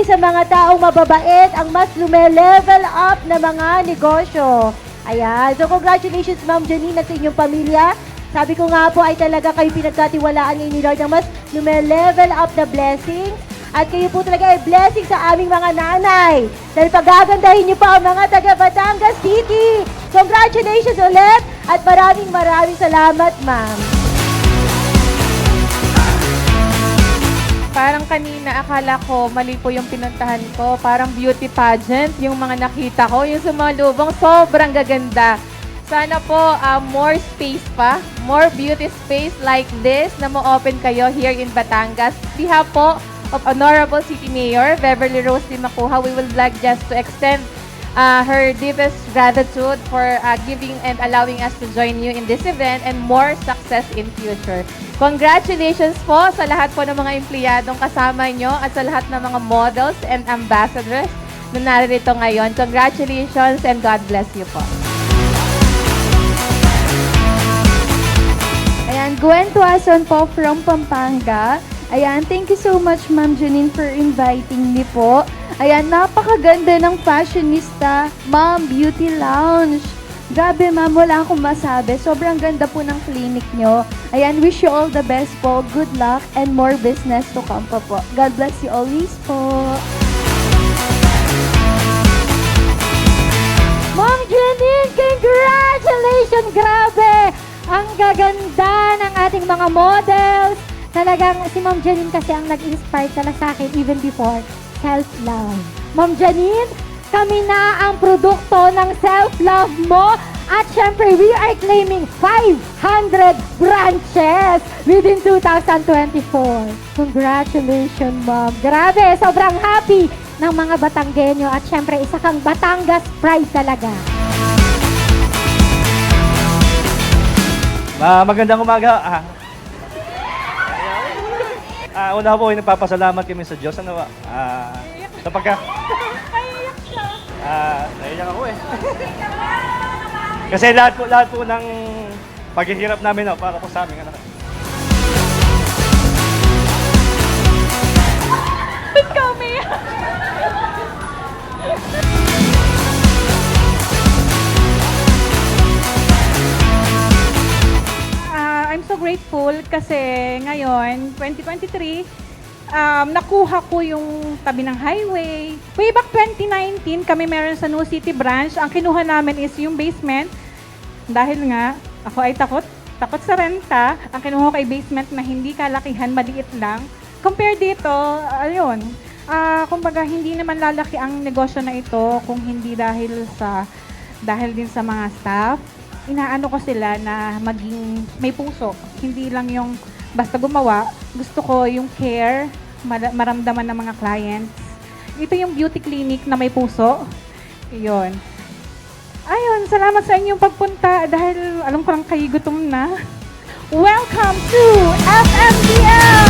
bagay sa mga taong mababait ang mas lume-level up na mga negosyo. Ayan. So, congratulations, Ma'am Janine, at sa inyong pamilya. Sabi ko nga po ay talaga kayo pinagkatiwalaan ngayon ni Lord ng mas lume-level up na blessings. At kayo po talaga ay blessing sa aming mga nanay. Dahil pagagandahin niyo pa ang mga taga Batangas City. Congratulations ulit at maraming salamat, ma'am. Parang kanina akala ko mali po yung pinuntahan ko. Parang beauty pageant yung mga nakita ko. Yung sumalubong, sobrang gaganda. Sana po more space pa, more beauty space like this na mo-open kayo here in Batangas. Behalf po of Honorable City Mayor Beverly Rose Dimacuja, we would like just to extend her deepest gratitude for giving and allowing us to join you in this event and more success in future. Congratulations po sa lahat po ng mga empleyadong kasama nyo at sa lahat ng mga models and ambassadors na narito ngayon. Congratulations and God bless you po. Ayan, Gwen Tuason po from Pampanga. Ayan, thank you so much, Ma'am Janine, for inviting me po. Ayan, napakaganda ng fashionista, Ma'am Beauty Lounge. Grabe, Ma'am, wala akong masabi. Sobrang ganda po ng clinic nyo. Ayan, wish you all the best po. Good luck and more business to come pa po. God bless you always po. Ma'am Janine, congratulations! Grabe! Ang gaganda ng ating mga models. Talagang si Ma'am Janine kasi ang nag-inspire talaga sa akin even before self-love. Ma'am Janine, kami na ang produkto ng self-love mo. At syempre, we are claiming 500 branches within 2024. Congratulations, Ma'am. Grabe, sobrang happy ng mga Batanggenyo. At syempre, isa kang Batangas pride talaga. Magandang umaga. Una po, nagpapasalamat kami sa Diyos. Ano ba? Sa pagka... Naiyak ako eh. Kasi lahat po ng paghihirap namin para po sa aming anak. Ba't kami? I'm so grateful kasi ngayon, 2023, nakuha ko yung tabi ng highway. Way back 2019, kami meron sa New City branch. Ang kinuha namin is yung basement. Dahil nga, ako ay takot sa renta. Ang kinuha ko ay basement na hindi kalakihan, maliit lang. Compare dito, ayun, kumbaga hindi naman lalaki ang negosyo na ito kung hindi dahil din sa mga staff. Inaano ko sila na maging may puso. Hindi lang yung basta gumawa. Gusto ko yung care, maramdaman ng mga clients. Ito yung beauty clinic na may puso. Yun. Ayun, salamat sa inyong pagpunta dahil alam ko lang kayo gutom na. Welcome to FMDL!